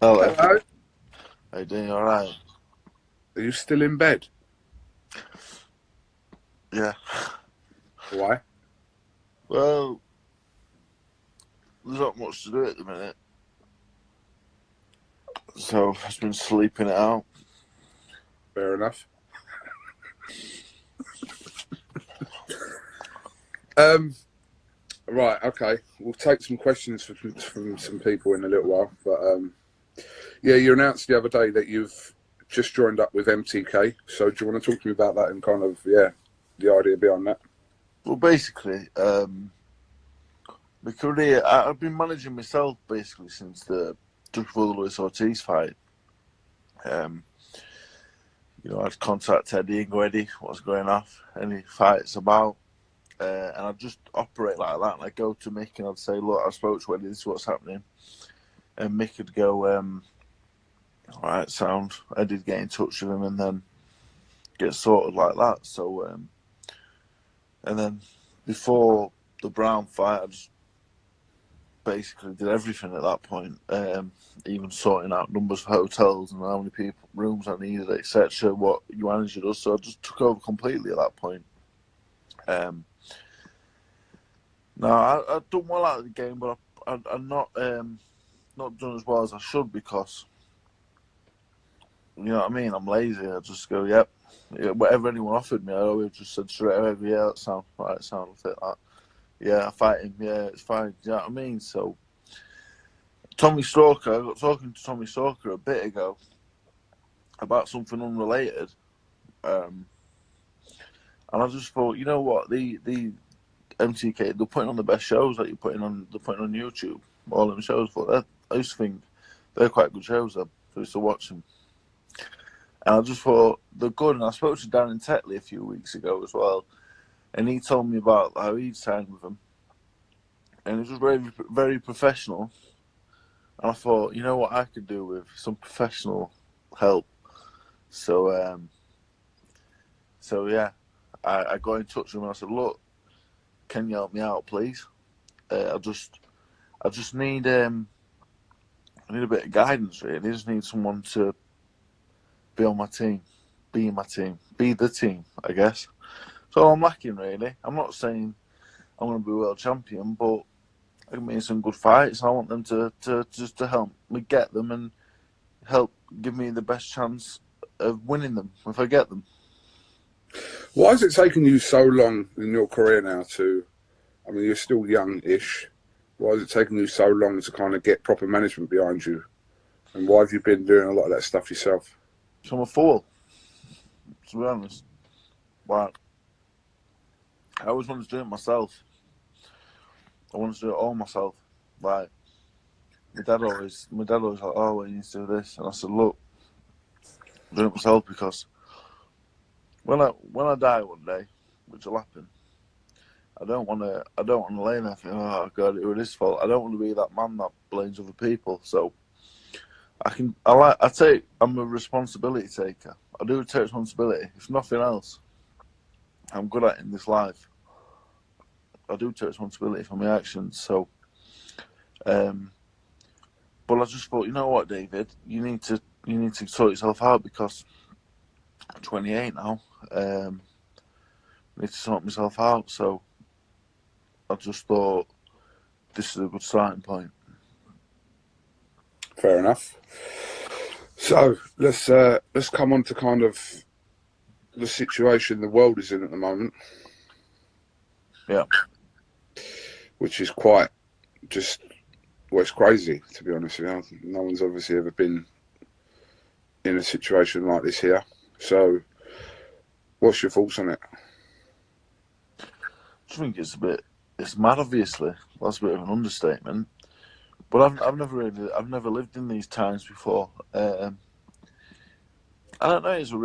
Hello. Hello. How you doing? All right? Are you still in bed? Yeah. Why? Well, there's not much to do at the minute, so I've just been sleeping it out. Fair enough. Right. Okay. We'll take some questions from some people in a little while. But yeah, you announced the other day that you've just joined up with MTK. So do you want to talk to me about that and kind of the idea behind that? Well, basically, my career, I've been managing myself basically since just before the Luis Ortiz fight. Um, I'd contact Eddie and go, Eddie, what's going off? Any fights about? And I'd just operate like that. And I'd go to Mick and I'd say, look, I spoke to Eddie, this is what's happening. And Mick would go, all right, sound. Eddie'd get in touch with him and then get sorted like that. So, and then before the Brown fight, I just basically did everything at that point, even sorting out numbers for hotels and how many people, rooms I needed, etc. What your manager does. So I just took over completely at that point. No, I've done well out of the game, but I'm not done as well as I should because, you know what I mean? I'm lazy. I just go, yep. Yeah, whatever anyone offered me, I always just said straight away, yeah, that sounds right, sounds like that. Yeah, I fight him, yeah, it's fine. Do you know what I mean? So, Tommy Stalker, I got talking to Tommy Stalker a bit ago about something unrelated. And I just thought, you know what, the MTK, they're putting on the best shows that they're putting on YouTube. All them shows, but I used to think they're quite good shows. I used to watch them. And I just thought they're good. And I spoke to Darren Tetley a few weeks ago as well. And he told me about how he'd signed with them. And it was very, very professional. And I thought, you know what I could do with some professional help. So, yeah, I got in touch with him and I said, look, can you help me out, please? I just need I need a bit of guidance, really. I just need someone to be on my team, be in my team, be the team, I guess. So I'm lacking, really. I'm not saying I'm going to be world champion, but I can be in some good fights. I want them to just to help me get them and help give me the best chance of winning them if I get them. Why has it taken you so long in your career now to? I mean, you're still young-ish. Why has it taken you so long to kind of get proper management behind you? And why have you been doing a lot of that stuff yourself? So I'm a fool, to be honest. Like, I always wanted to do it myself. I wanted to do it all myself. Like, my dad always like, oh, well, you need to do this. And I said, look, I'm doing it myself because when I die one day, which will happen, I don't want to lay there thinking, oh God, it was his fault. I don't want to be that man that blames other people. So I'm a responsibility taker. I do take responsibility. If nothing else, I'm good at it in this life. I do take responsibility for my actions. So, but I just thought, you know what, David, you need to sort yourself out because I'm 28 now. I need to sort myself out. So I just thought this is a good starting point. Fair enough. So let's come on to kind of the situation the world is in at the moment. Yeah. Which is quite just, well, it's crazy, to be honest with you. No one's obviously ever been in a situation like this here. So what's your thoughts on it? I just think it's mad, obviously. That's a bit of an understatement. But I've never lived in these times before. I don't know. It's a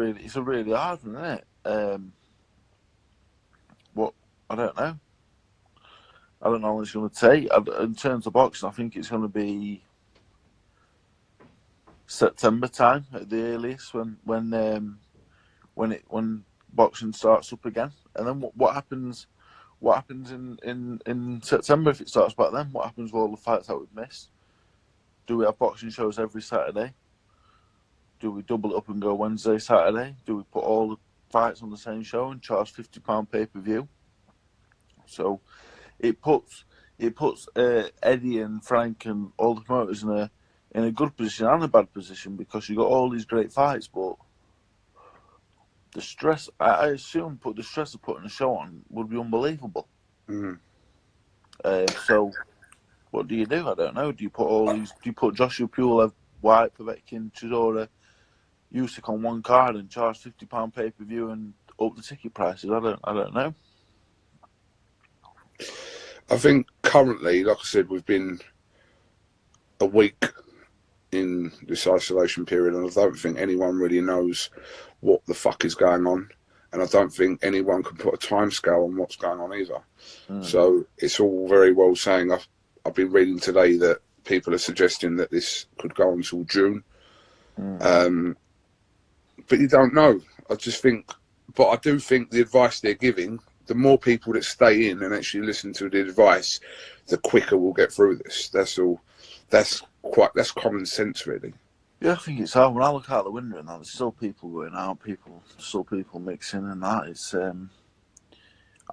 really hard one, isn't it? What I don't know. I don't know how long it's going to take. In terms of boxing, I think it's going to be September time at the earliest when boxing starts up again. And then what happens? What happens in September if it starts back then? What happens with all the fights that we've missed? Do we have boxing shows every Saturday? Do we double it up and go Wednesday, Saturday? Do we put all the fights on the same show and charge £50 pay-per-view? So it puts Eddie and Frank and all the promoters in a good position and a bad position, because you got all these great fights, but the stress, I assume, the stress of putting a show on would be unbelievable. Mm. So what do? I don't know. Do you put Joshua Pulev, White, Povetkin, Chisora, Usyk on one card and charge £50 pay-per-view and up the ticket prices? I don't know. I think currently, like I said, we've been a week in this isolation period, and I don't think anyone really knows what the fuck is going on, and I don't think anyone can put a timescale on what's going on either. So it's all very well saying. I've been reading today that people are suggesting that this could go until June, but you don't know. I do think the advice they're giving, the more people that stay in and actually listen to the advice, the quicker we'll get through this. That's all. That's common sense, really. Yeah, I think it's hard. When I look out the window and that, there's still people going out, still people mixing, and that. It's.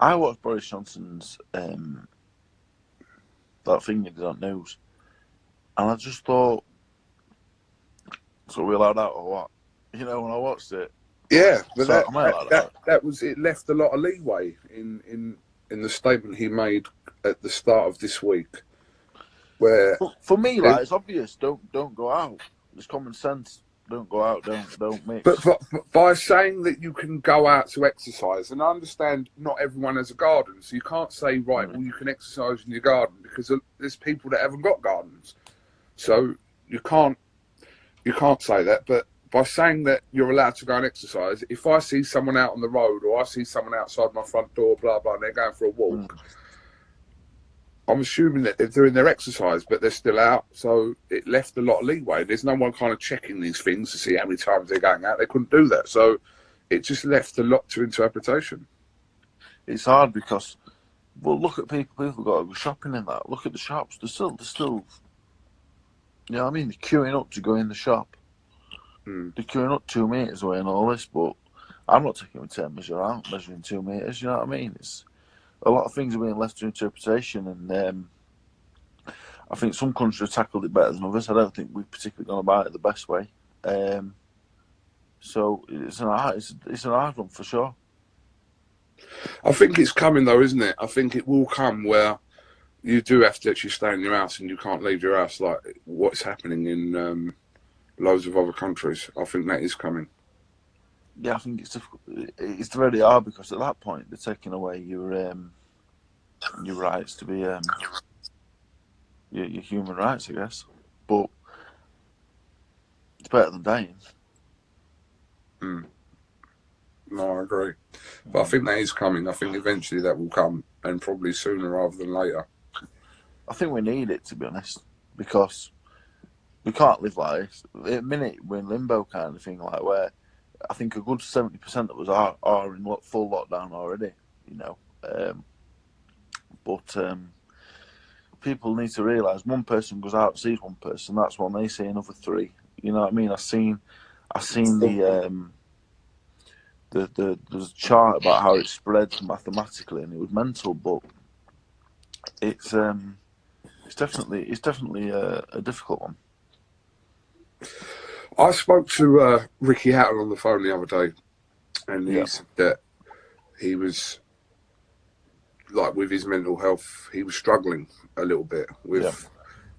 I watched Boris Johnson's that thing he did on news, and I just thought, so we allowed out or what? You know, when I watched it. Yeah, but so that was, it left a lot of leeway in the statement he made at the start of this week. Where for me, like, it's obvious. Don't go out. It's common sense. Don't go out. Don't mix. But by saying that you can go out to exercise, and I understand not everyone has a garden, so you can't say well, you can exercise in your garden, because there's people that haven't got gardens, so you can't say that. But by saying that you're allowed to go and exercise, if I see someone out on the road or I see someone outside my front door, blah blah, and they're going for a walk. I'm assuming that they're doing their exercise, but they're still out. So it left a lot of leeway. There's no one kind of checking these things to see how many times they're going out. They couldn't do that. So it just left a lot to interpretation. It's hard because, well, look at people. People got to go shopping in that. Look at the shops. They're still, you know what I mean? They're queuing up to go in the shop. They're queuing up 2 meters away and all this, but I'm not taking a tape measure out, measuring 2 meters. You know what I mean? It's a lot of things are being left to interpretation, and I think some countries have tackled it better than others. I don't think we've particularly gone about it the best way. So it's an hard one for sure. I think it's coming though, isn't it? I think it will come where you do have to actually stay in your house and you can't leave your house, like what's happening in loads of other countries. I think that is coming. Yeah, I think it's difficult. It's very hard because at that point they're taking away your rights to be your human rights, I guess. But it's better than dying. No, I agree. But I think that is coming. I think eventually that will come, and probably sooner rather than later. I think we need it, to be honest, because we can't live like this. At the minute we're in limbo kind of thing, like where I think a good 70% of us are in full lockdown already, you know. But people need to realise one person goes out, sees one person, that's when they see another three. You know what I mean? I seen the chart about how it spreads mathematically, and it was mental. But it's definitely a difficult one. I spoke to Ricky Hatton on the phone the other day, and he said that he was, like, with his mental health, he was struggling a little bit with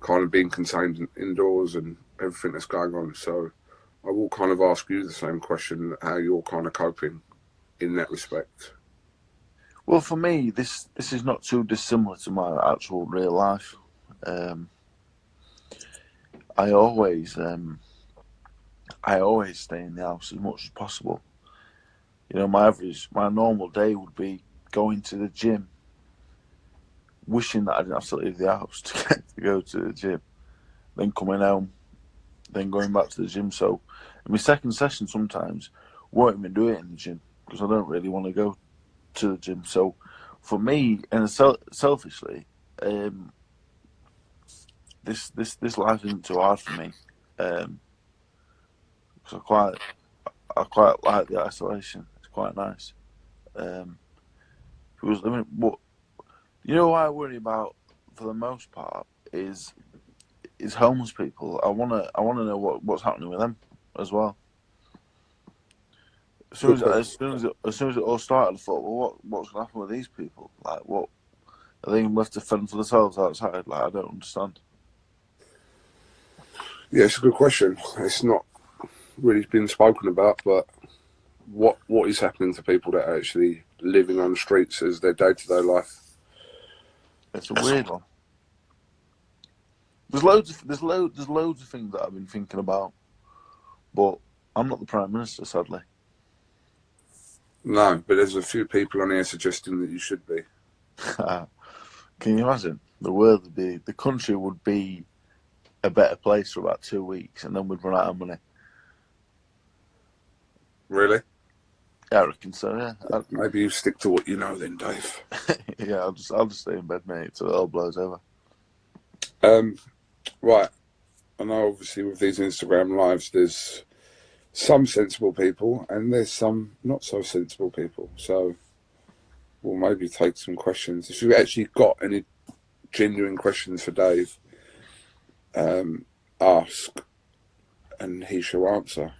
kind of being contained indoors and everything that's going on. So I will kind of ask you the same question, how you're kind of coping in that respect. Well, for me, this is not too dissimilar to my actual real life. I always stay in the house as much as possible. You know, my normal day would be going to the gym, wishing that I didn't have to leave the house to go to the gym, then coming home, then going back to the gym. So in my second session sometimes, won't even do it in the gym because I don't really want to go to the gym. So for me, and selfishly, this life isn't too hard for me. Because I quite like the isolation. It's quite nice. Because I mean, what you know, what I worry about for the most part is homeless people. I wanna know what's happening with them as well. As soon as it all started, I thought, well, what's going to happen with these people? Like, what are they left to fend for themselves outside? Like, I don't understand. Yeah, it's a good question. It's not really been spoken about, but what is happening to people that are actually living on the streets as their day-to-day life? It's a weird one. There's loads of things that I've been thinking about, but I'm not the Prime Minister, sadly. No, but there's a few people on here suggesting that you should be. Can you imagine? The country would be a better place for about 2 weeks, and then we'd run out of money. Really? Yeah, I reckon so. Yeah. Maybe you stick to what you know, then, Dave. Yeah, I'll just stay in bed, mate, till it all blows over. Right. I know, obviously, with these Instagram lives, there's some sensible people and there's some not so sensible people. So we'll maybe take some questions. If you've actually got any genuine questions for Dave, ask and he shall answer.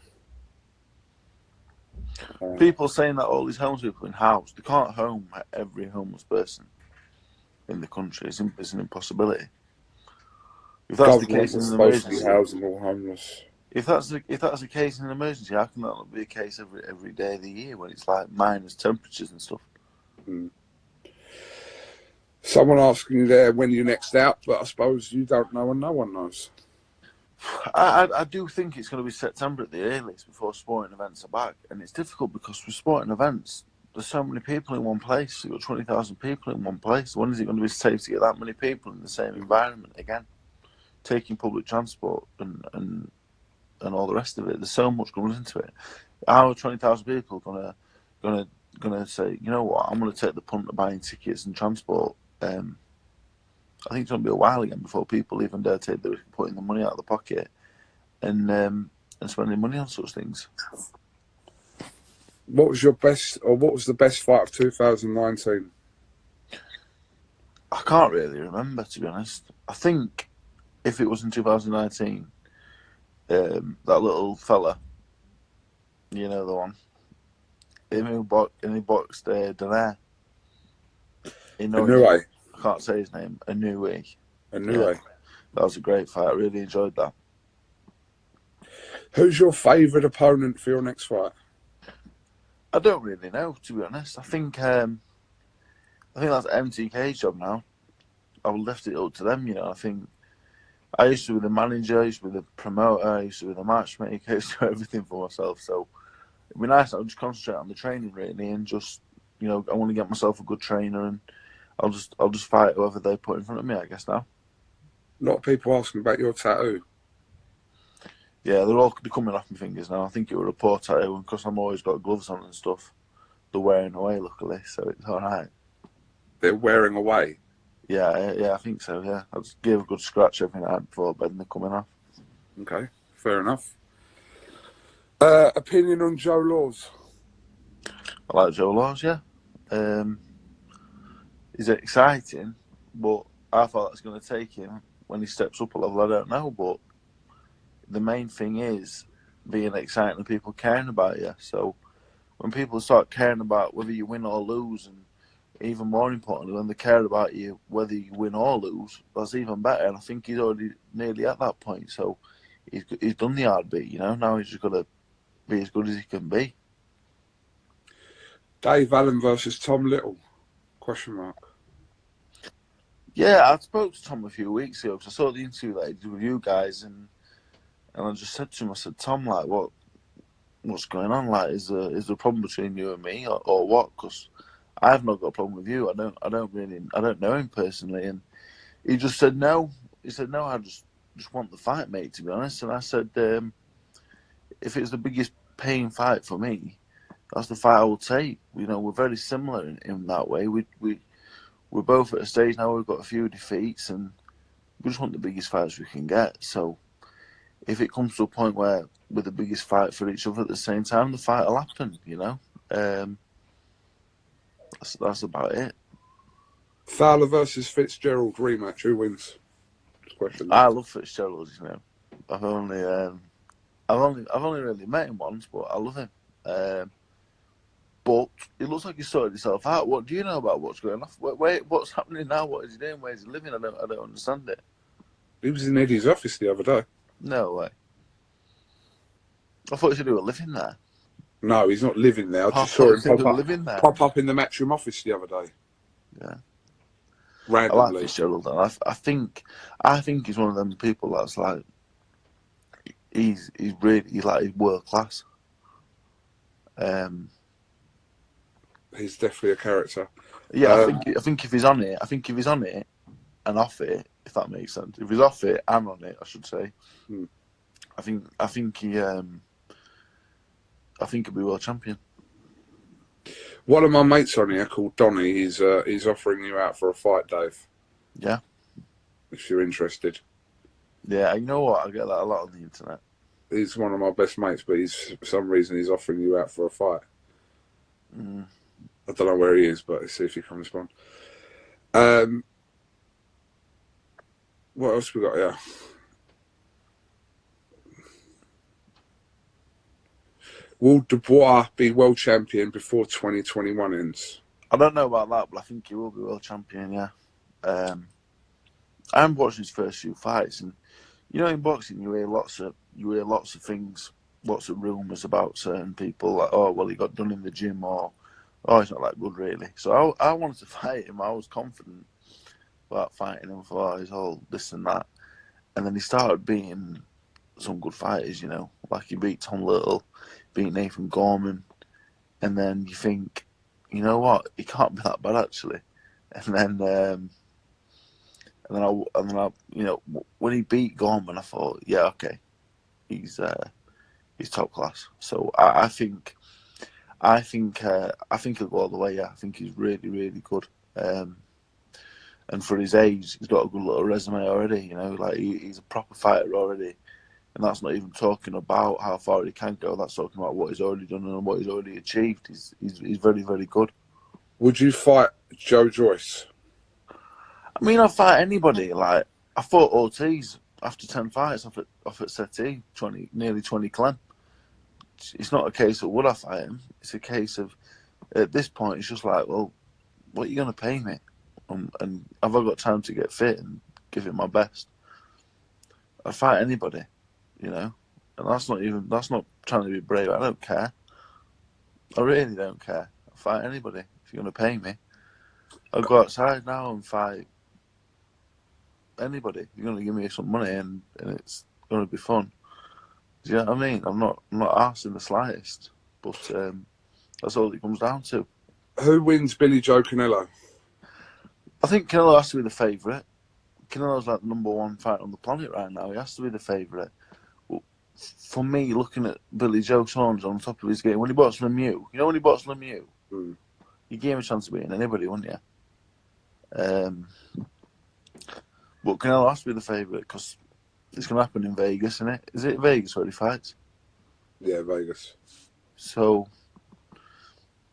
People saying that all these homeless people in house, they can't home every homeless person in the country. It's an impossibility. If that's the case in an emergency, housing all homeless. If that's the case in an emergency, how can that not be a case every day of the year when it's like minus temperatures and stuff? Someone asking you there when you're next out, but I suppose you don't know and no one knows. I do think it's going to be September at the earliest before sporting events are back, and it's difficult because with sporting events, there's so many people in one place. You've got 20,000 people in one place. When is it going to be safe to get that many people in the same environment again? Taking public transport and all the rest of it. There's so much going into it. How are 20,000 people gonna say, you know what, I'm gonna take the punt of buying tickets and transport? I think it's gonna be a while again before people even dare take the risk of putting the money out of the pocket and spending money on such things. What was the best fight of 2019? I can't really remember, to be honest. I think if it was in 2019, that little fella, you know the one, he boxed Donaire. Inoue. I can't say his name. Inoue. Yeah, that was a great fight. I really enjoyed that. Who's your favourite opponent for your next fight? I don't really know, to be honest. I think that's MTK's job now. I will left it up to them, you know. I think I used to be the manager, I used to be the promoter, I used to be the matchmaker, I used to do everything for myself. So it'd be nice. I'll just concentrate on the training really, and just, you know, I want to get myself a good trainer, and I'll just fight whoever they put in front of me, I guess now. A lot of people asking about your tattoo. Yeah, they're all coming off my fingers now. I think it was a poor tattoo, and because I'm always got gloves on and stuff, they're wearing away, luckily, so it's all right. They're wearing away? Yeah, I think so, yeah. I just give a good scratch every night before bed and they're coming off. Okay, fair enough. Opinion on Joe Laws? I like Joe Laws, yeah. He's exciting, but how far that's going to take him when he steps up a level, I don't know. But the main thing is being exciting and people caring about you. So when people start caring about whether you win or lose, and even more importantly, when they care about you whether you win or lose, that's even better. And I think he's already nearly at that point. So he's done the hard bit, you know. Now he's just got to be as good as he can be. Dave Allen versus Tom Little? Question mark. Yeah, I spoke to Tom a few weeks ago because I saw the interview that he did with you guys, and I just said to him, I said, Tom, like, what's going on? Like, is there a problem between you and me, or what? Because I've not got a problem with you. I don't know him personally, and he just said no. He said no. I just want the fight, mate. To be honest, and I said, if it's the biggest paying fight for me, that's the fight I will take. You know, we're very similar in that way. We're both at a stage now. We've got a few defeats, and we just want the biggest fights we can get. So if it comes to a point where we're the biggest fight for each other at the same time, the fight will happen. You know, that's about it. Fowler versus Fitzgerald rematch. Who wins? Question. I love Fitzgerald. You know, I've only really met him once, but I love him. But it looks like he's sorted himself out. What do you know about what's going on? Wait, what's happening now? What is he doing? Where's he living? I don't understand it. He was in Eddie's office the other day. No way. I thought he said he was living there. No, he's not living there. I just saw him pop up in the Matchroom office the other day. Yeah. Randomly. I like Fitzgerald. I think he's one of them people that's like he's world class. He's definitely a character. Yeah, I think if he's on it, and off it, if that makes sense. If he's off it and on it, I should say. I think he'll be world champion. One of my mates on here called Donny, he's offering you out for a fight, Dave. Yeah. If you're interested. Yeah, you know what? I get that a lot on the internet. He's one of my best mates, but for some reason he's offering you out for a fight. I don't know where he is, but let's see if he can respond. What else we got here? Will Dubois be world champion before 2021 ends? I don't know about that, but I think he will be world champion, yeah. I'm watching his first few fights, and you know, in boxing, you hear lots of things, lots of rumours about certain people, like, oh, well, he got done in the gym, or oh, he's not that good, really. So I wanted to fight him. I was confident about fighting him for his whole this and that, and then he started beating some good fighters, you know, like he beat Tom Little, beat Nathan Gorman, and then you think, you know what, he can't be that bad actually, and then I, you know, when he beat Gorman, I thought, yeah, okay, he's top class. So I think he'll go all the way. Yeah, I think he's really, really good. And for his age, he's got a good little resume already. You know, like he's a proper fighter already. And that's not even talking about how far he can go. That's talking about what he's already done and what he's already achieved. He's very, very good. Would you fight Joe Joyce? I mean, I'd fight anybody. Like, I fought Ortiz after 10 fights off at Settee, nearly 20 clan. It's not a case of would I fight him. It's a case of, at this point, it's just like, well, what are you going to pay me? And have I got time to get fit and give it my best? I'd fight anybody, you know? And that's not trying to be brave. I don't care. I really don't care. I'll fight anybody if you're going to pay me. I'll go outside now and fight anybody. You're going to give me some money and it's going to be fun. Do you know what I mean? I'm not arsed in the slightest, but that's all it comes down to. Who wins Billy Joe Canelo? I think Canelo has to be the favourite. Canelo's like the #1 fighter on the planet right now. He has to be the favourite. Well, for me, looking at Billy Joe Saunders on top of his game, when he boxed Lemieux, you know when he boxed Lemieux, you gave him a chance of beating anybody, wouldn't you? But Canelo has to be the favourite because it's going to happen in Vegas, isn't it? Is it Vegas where he fights? Yeah, Vegas. So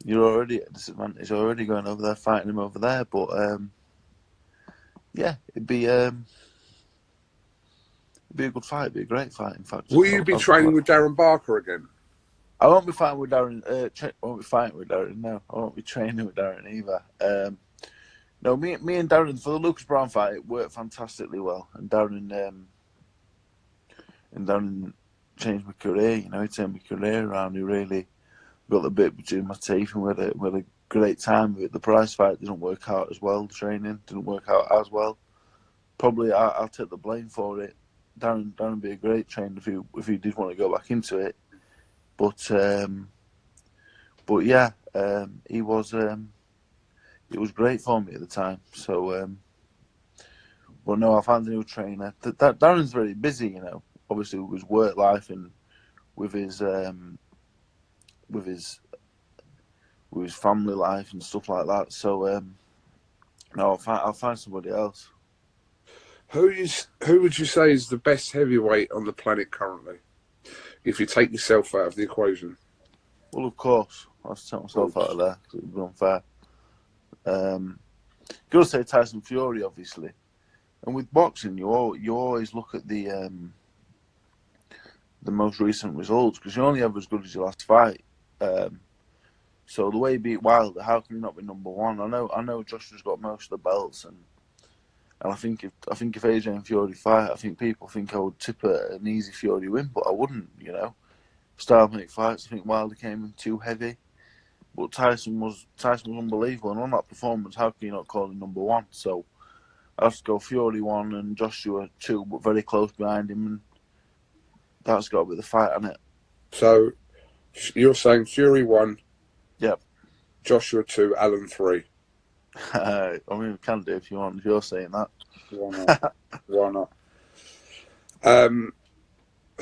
you're already at a disadvantage. You're already going over there, fighting him over there. But yeah, it'd be a good fight. It'd be a great fight, in fact. Will you be training with Darren Barker again? I won't be fighting with Darren. I won't be fighting with Darren. No, I won't be training with Darren either. No, me and Darren for the Lucas Brown fight, it worked fantastically well, and Darren changed my career. You know, he turned my career around. He really got the bit between my teeth, and we had a great time with it. The prize fight didn't work out as well. The training didn't work out as well. Probably I'll take the blame for it. Darren would be a great trainer if he did want to go back into it. But yeah, it was great for me at the time. So, but no, I found a new trainer. Darren's very busy, you know. Obviously, with his work life and with his family life and stuff like that. So, no, I'll find somebody else. Who would you say is the best heavyweight on the planet currently? If you take yourself out of the equation. Well, of course, I have to take myself out of there because it would be unfair. Got to say Tyson Fury, obviously. And with boxing, you always look at the most recent results because you're only ever as good as your last fight. So the way he beat Wilder, how can he not be number one? I know Joshua's got most of the belts, and I think if AJ and Fury fight, I think people think I would tip an easy Fury win, but I wouldn't. You know, stalemate fights. I think Wilder came in too heavy, but Tyson was unbelievable, and on that performance, how can you not call him number one? So I have to go Fury 1 and Joshua 2, but very close behind him, and that's got to be the fight, hasn't it? So you're saying Fury 1, Yep. Joshua 2, Allen 3. I mean, we can do if you want. If you're saying that, Why not? Why not?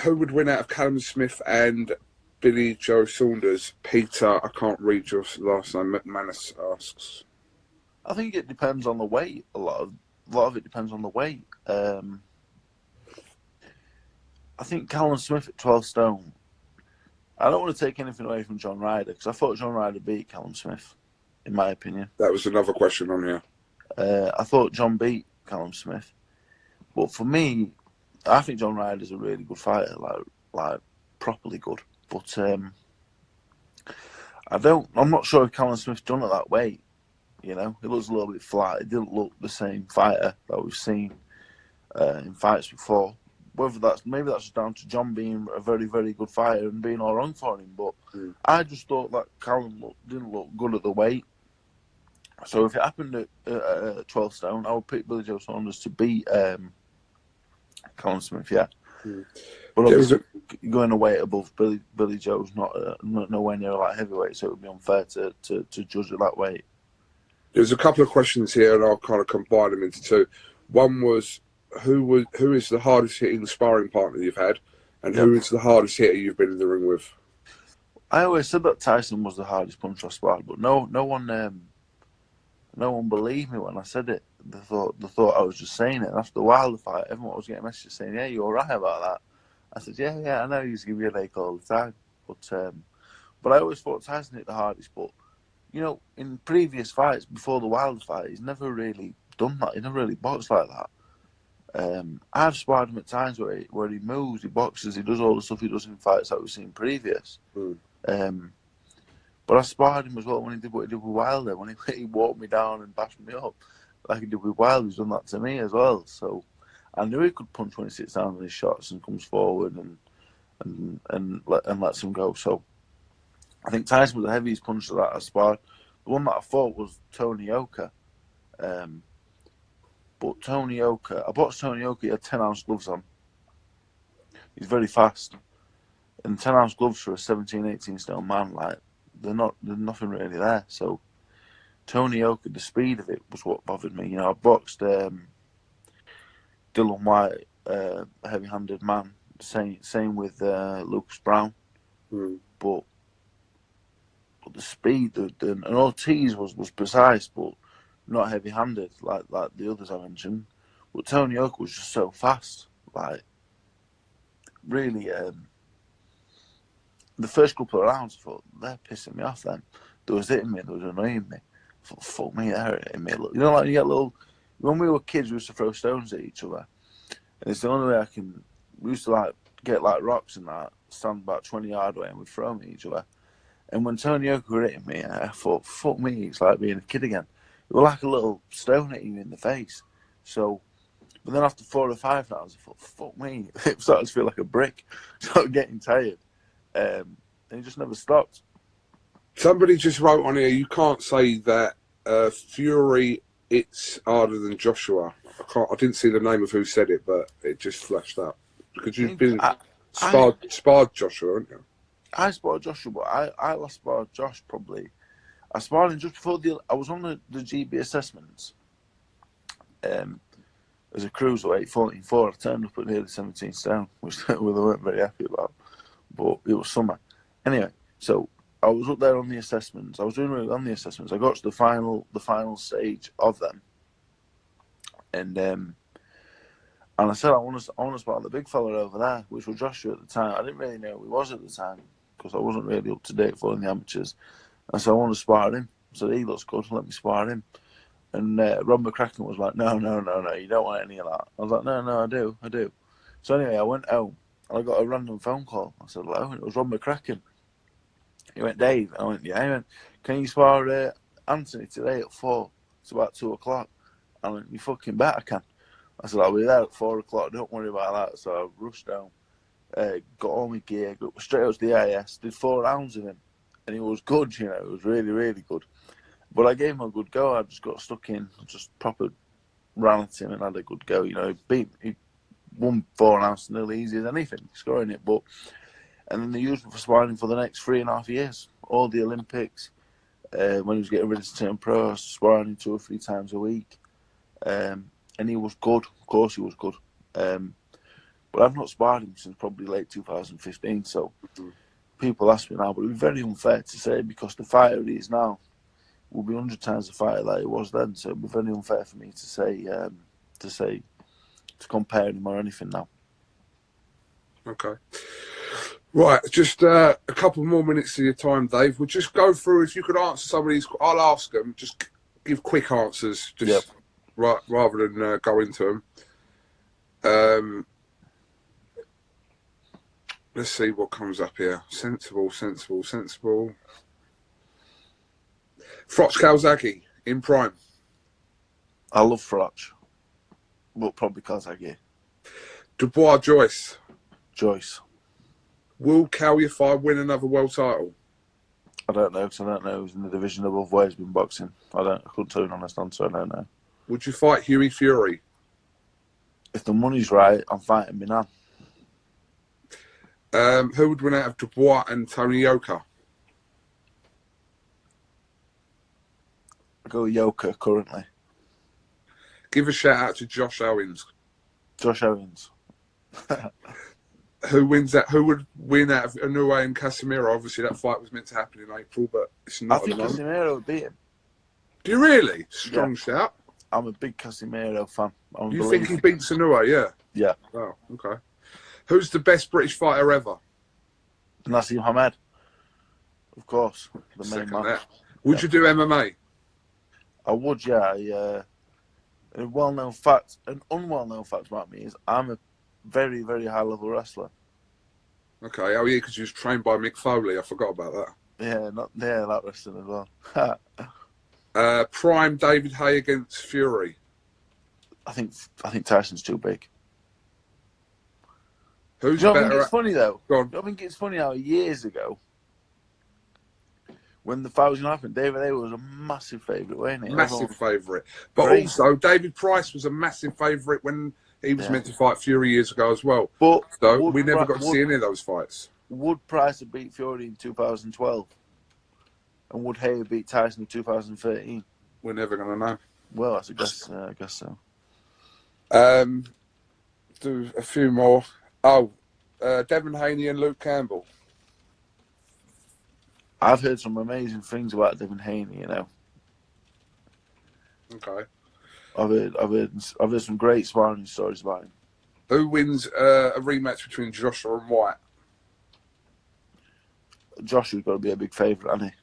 Who would win out of Callum Smith and Billy Joe Saunders? Peter, I can't read your last name. McManus asks. I think it depends on the weight. A lot of it depends on the weight. I think Callum Smith at 12 stone. I don't want to take anything away from John Ryder because I thought John Ryder beat Callum Smith, in my opinion. That was another question on here. I thought John beat Callum Smith, but for me, I think John Ryder's a really good fighter, like properly good. But I'm not sure if Callum Smith's done at that weight. You know, he looks a little bit flat. He didn't look the same fighter that we've seen in fights before. Maybe that's just down to John being a very, very good fighter and being all wrong for him. But I just thought that Callum didn't look good at the weight. So if it happened at 12 stone, I would pick Billy Joe Saunders to beat Callum Smith. Yeah, but obviously going a weight above Billy Joe's not nowhere near like heavyweight, so it would be unfair to judge at that weight. There's a couple of questions here, and I'll kind of combine them into two. One was who is the hardest hitting sparring partner you've had, and who is the hardest hitter you've been in the ring with? I always said that Tyson was the hardest puncher I sparred, but no one believed me when I said it. They thought I was just saying it. And after the Wilder fight, everyone was getting messages saying, "Yeah, you're right about that." I said, "Yeah, I know he's giving me a headache all the time." But I always thought Tyson hit the hardest. But you know, in previous fights before the Wilder fight, he's never really done that. He never really boxed like that. I've sparred him at times where he moves, he boxes, he does all the stuff he does in fights that we've seen previous. But I sparred him as well when he did what he did with Wilder, when he walked me down and bashed me up like he did with Wilder. He's done that to me as well. So I knew he could punch when he sits down on his shots and comes forward and lets him go. So I think Tyson was the heaviest puncher that I sparred. The one that I fought was Tony Yoka. But Tony Yoka, I boxed Tony Yoka, he had 10-ounce gloves on. He's very fast. And 10-ounce gloves for a 17, 18 stone man, like, there's nothing really there. So Tony Yoka, the speed of it was what bothered me. You know, I boxed Dylan White, a heavy-handed man. Same with Lucas Brown. But the speed, and Ortiz was precise, but not heavy-handed like the others I mentioned. But Tony Yoka was just so fast. Like, really, the first couple of rounds, I thought, they're pissing me off then. They was hitting me, they was annoying me. I thought, fuck me, they're hitting me. You know, like you get little... When we were kids, we used to throw stones at each other. And it's the only way we used to, like, get, like, rocks and that, stand about 20 yards away and we'd throw them at each other. And when Tony Yoka were hitting me, I thought, fuck me, it's like being a kid again. It was like a little stone hitting you in the face. So, but then after 4 or 5 rounds, I thought, fuck me. It started to feel like a brick. Started getting tired. And he just never stopped. Somebody just wrote on here, you can't say that Fury it's harder than Joshua. I didn't see the name of who said it, but it just flashed up. Because you've been sparred Joshua, haven't you? I sparred Joshua, but I last sparred Josh probably. I sparred him just before I was on the GB assessments. As a cruiserweight, 14-4, I turned up at nearly 17 stone, which we weren't very happy about. But it was summer. Anyway, so I was up there on the assessments. I was doing really well on the assessments. I got to the final stage of them. And And I said, I want to spar the big fella over there, which was Joshua at the time. I didn't really know who he was at the time because I wasn't really up to date following the amateurs. And so I want to spar him. So he looks good, let me spar him. And Rob McCracken was like, no, you don't want any of that. I was like, no, I do. So anyway, I went home and I got a random phone call. I said, hello, and it was Rob McCracken. He went, Dave. I went, yeah. He went, can you spar Anthony today at 4? It's about 2 o'clock. I went, you fucking bet I can. I said, I'll be there at 4 o'clock. Don't worry about that. So I rushed down, got all my gear, got straight out to the IS, did 4 rounds with him. And he was good, It was really, really good. But I gave him a good go. I just got stuck in, just proper ran at him and had a good go. He won 4 rounds nearly easy as anything, scoring it. And then they used him for sparring for the next 3.5 years. All the Olympics, when he was getting ready to turn pro, sparring 2 or 3 times a week. And he was good. Of course he was good. But I've not sparred him since probably late 2015. So people ask me now, but it would be very unfair to say because the fighter he is now will be 100 times the fighter that he was then. So it would be very unfair for me to compare him or anything now. Okay. Right, just a couple more minutes of your time, Dave. We'll just go through, if you could answer some of these, I'll ask them, just give quick answers, just right, rather than go into them. Let's see what comes up here. Sensible. Froch Calzaghe in prime. I love Froch, but probably Calzaghe. Dubois Joyce. Will Calyafai win another world title? I don't know, because I don't know who's in the division above where he's been boxing. I couldn't tell you an honest answer, I don't know. Would you fight Hughie Fury? If the money's right, I'm fighting Minan. Who would win out of Dubois and Tony Yoka? I go with Yoka currently. Give a shout out to Josh Owens. Josh Owens. Who wins that? Who would win out of Inoue and Casemiro? Obviously, that fight was meant to happen in April, but it's not. I think Casemiro would beat him. Do you really? Strong shout. I'm a big Casemiro fan. You think he beats Inoue? Yeah. Yeah. Oh, okay. Who's the best British fighter ever? Nassim Hamed. Of course, the main man. That. Would you do MMA? I would, yeah. A well-known fact, an unwell-known fact about me is I'm a very, very high-level wrestler. Okay, oh yeah, because you was trained by Mick Foley. I forgot about that. Yeah, that wrestling as well. Prime David Haye against Fury. I think Tyson's too big. Who's better? better? I think it's funny though. Go on. I think it's funny how years ago, when the fight was going to happen, David Haye was a massive favourite, wasn't he? Massive favourite. But crazy. Also, David Price was a massive favourite when he was meant to fight Fury years ago as well. But so we never got to see any of those fights. Would Price have beat Fury in 2012? And would Haye beat Tyson in 2013? We're never going to know. Well, I guess so. Do a few more. Oh, Devin Haney and Luke Campbell. I've heard some amazing things about Devin Haney, Okay. I've heard some great sparring stories about him. Who wins a rematch between Joshua and White? Joshua's got to be a big favourite, hasn't he?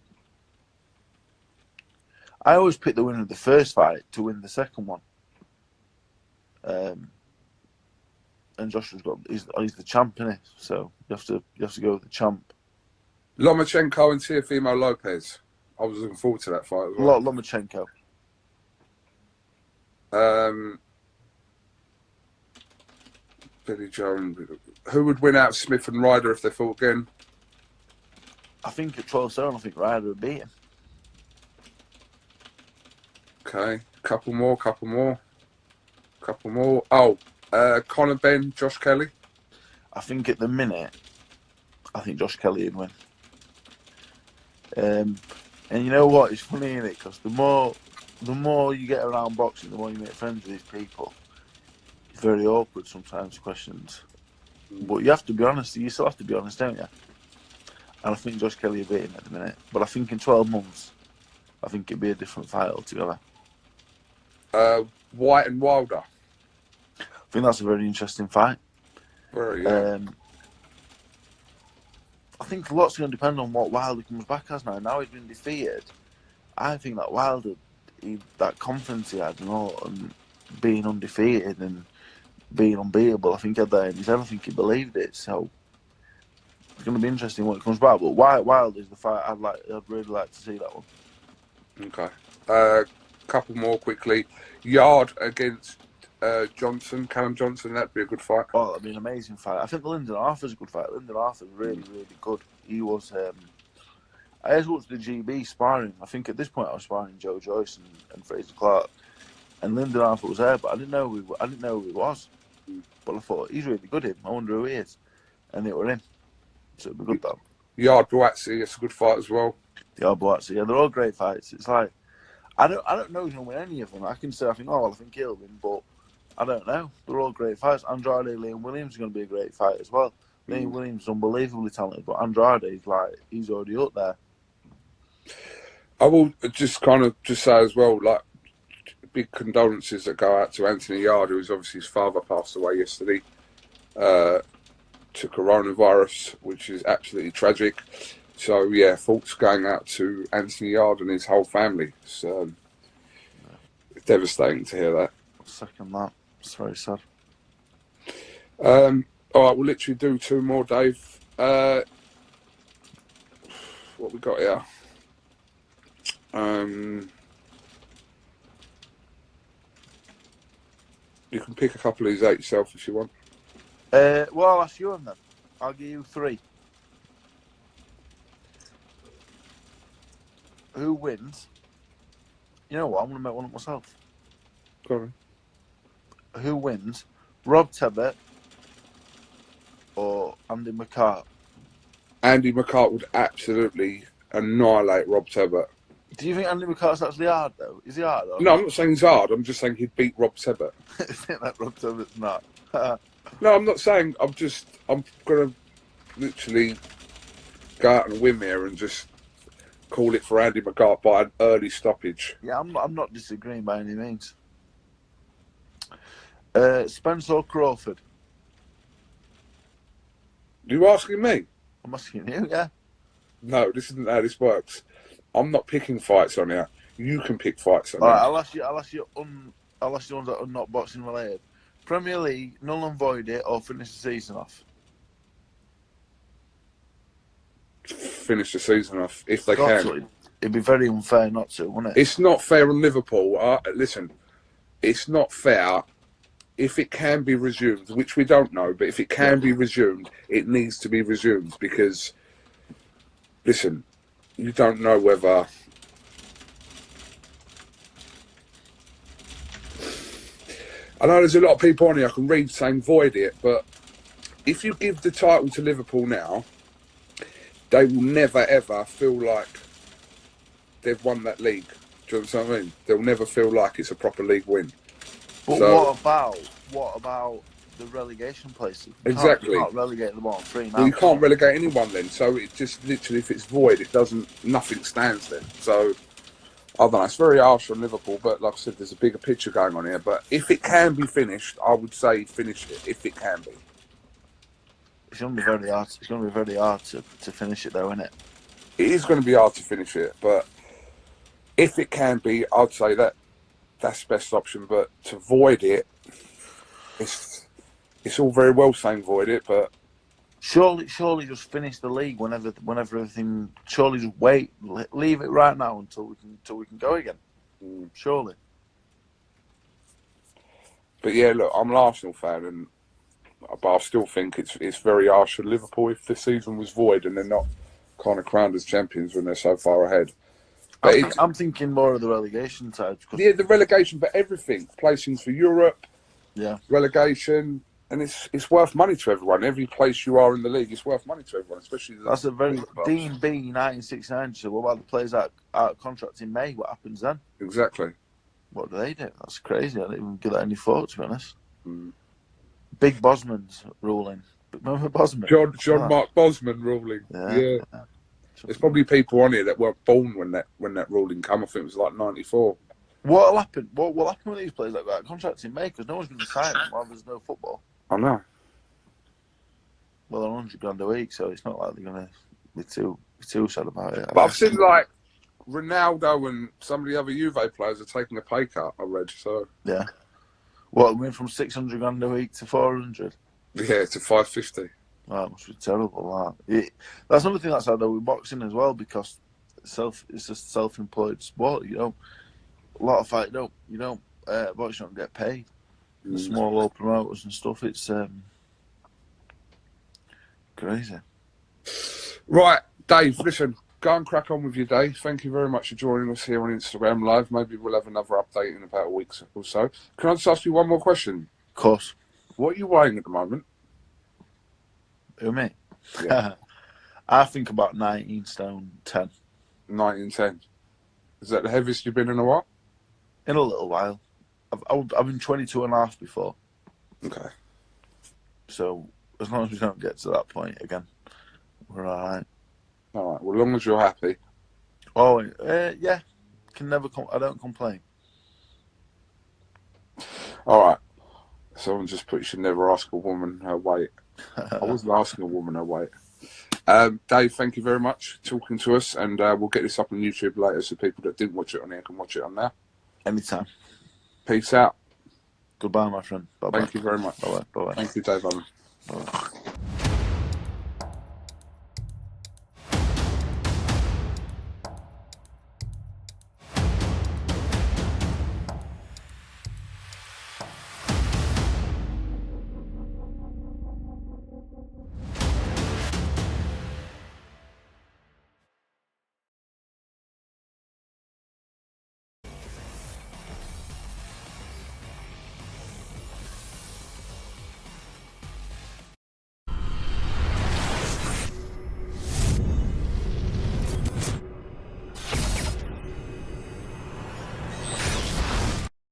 I always pick the winner of the first fight to win the second one. And Joshua's he's the champ, isn't he? So you have to go with the champ. Lomachenko and Teofimo Lopez. I was looking forward to that fight as well. Lomachenko. Billy Joe. Who would win out of Smith and Ryder if they fought again? I think at 12-7, I think Ryder would beat him. Okay, couple more. Oh, Conor Benn, Josh Kelly. I think at the minute, Josh Kelly would win. And you know what? It's funny, isn't it? Because the more you get around boxing, the more you make friends with these people. It's very awkward sometimes, questions. But you have to be honest. You still have to be honest, don't you? And I think Josh Kelly will beat him at the minute. But I think in 12 months, I think it'd be a different fight altogether. White and Wilder. think that's a very interesting fight. Very, yeah. I think a lot's going to depend on what Wilder comes back as now. Now he's been defeated. I think that Wilder, that confidence he had and all, and being undefeated and being unbeatable, I think he had that in his head. I think he believed it. So it's going to be interesting when it comes back. But Wilder is the fight I'd really like to see that one. Okay. Couple more quickly. Yard against Callum Johnson. That'd be a good fight. Oh, that'd be an amazing fight. I think Lyndon Arthur's a good fight. Lyndon Arthur's really, really good. He was. I just watched the GB sparring. I think at this point I was sparring Joe Joyce and Fraser Clark, and Lyndon Arthur was there, but I didn't know who he was. But I thought he's really good. I wonder who he is, and it were him. So it'd be good though. Yard Boatsi, it's a good fight as well. Yard Boatsi, yeah, they're all great fights. It's like I don't know who's gonna win any of them. I can say I think he'll win, but I don't know. They're all great fights. Andrade, Liam Williams is going to be a great fight as well. Liam Williams is unbelievably talented, but Andrade he's already up there. I will just say as well, like, big condolences that go out to Anthony Yard, who was obviously his father passed away yesterday to coronavirus, which is absolutely tragic. So yeah, thoughts going out to Anthony Yard and his whole family. It's devastating to hear that. Second that. It's very sad. All right, we'll literally do two more, Dave. What we got here? You can pick a couple of these out yourself if you want. Well, I'll ask you them then. I'll give you three. Who wins? You know what? I'm going to make one up myself. Go on. Who wins? Rob Tebbett or Andy McCart? Andy McCart would absolutely annihilate Rob Tebbett. Do you think Andy McCart's actually hard, though? Is he hard? Or No, I'm not saying he's hard. I'm just saying he'd beat Rob Tebbett. I think that Rob Tebbett's not. No, I'm not saying. I'm going to literally go out on a whim here and just call it for Andy McCart by an early stoppage. Yeah, I'm not disagreeing by any means. Spence or Crawford? You asking me? I'm asking you, yeah. No, this isn't how this works. I'm not picking fights on here. You can pick fights on All right, here. I'll ask you ones that are not boxing related. Premier League, null and void it or finish the season off? Finish the season off if they can. It'd be very unfair not to, wouldn't it? It's not fair on Liverpool. Listen, it's not fair. If it can be resumed, which we don't know, but if it can be resumed, it needs to be resumed because, listen, you don't know whether... I know there's a lot of people on here I can read saying void it, but if you give the title to Liverpool now, they will never ever feel like they've won that league. Do you understand what I mean? They'll never feel like it's a proper league win. But So, what about the relegation places? Exactly. You can't relegate the bottom three now. well, you can't relegate anyone then. So it just literally, if it's void, nothing stands then. So I don't know. It's very harsh on Liverpool, but like I said, there's a bigger picture going on here. But if it can be finished, I would say finish it. If it can be. It's going to be very hard. It's going to be very hard to finish it, though, isn't it? It is going to be hard to finish it, but if it can be, I'd say that's the best option. But to void it, it's all very well saying void it, but surely just finish the league whenever everything. Surely just wait, leave it right now until we can go again. Surely. But yeah, look, I'm an Arsenal fan, but I still think it's very harsh for Liverpool if the season was void and they're not kind of crowned as champions when they're so far ahead. But I'm thinking more of the relegation side. Yeah, the relegation, but everything, placings for Europe, relegation, and it's worth money to everyone. Every place you are in the league, it's worth money to everyone, especially that's a very Dean B 1969. So what about the players out of contract in May? What happens then? Exactly. What do they do? That's crazy. I didn't even give that any thought, to be honest. Big Bosman's ruling. Remember Bosman? John Mark Bosman ruling. Yeah. There's probably people on here that weren't born when that ruling came. I think it was like 94. What'll happen? What will happen with these players like that? Contracts in May, because no one's going to sign them while there's no football. I know. Well, they're £100 a week, so it's not like they're going to be too sad about it. But I've seen like Ronaldo and some of the other Juve players are taking a pay cut. I read so. Yeah. What, went from £600 a week to 400? Yeah, to 550. Oh, it must be terrible. That's another thing that's hard though with boxing as well, because it's a self-employed sport. You know, a lot of fight boxing don't get paid. The small little promoters and stuff. It's crazy. Right, Dave. Listen, go and crack on with your day. Thank you very much for joining us here on Instagram Live. Maybe we'll have another update in about a week or so. Can I just ask you one more question? Of course. What are you weighing at the moment? Who, me? Yeah. I think about 19 stone 10. 1910. Is that the heaviest you've been in a while? In a little while. I've been 22.5 before. Okay. So as long as we don't get to that point again, we're all right. All right. Well, as long as you're happy. Oh, yeah. Can never. I don't complain. All right. Someone just put you should never ask a woman her weight. I wasn't asking a woman her weight. Dave, thank you very much for talking to us, and we'll get this up on YouTube later so people that didn't watch it on here can watch it on now. Anytime. Peace out. Goodbye, my friend. Bye-bye. Thank you very much. Bye-bye. Bye-bye. Thank you, Dave. Bye-bye.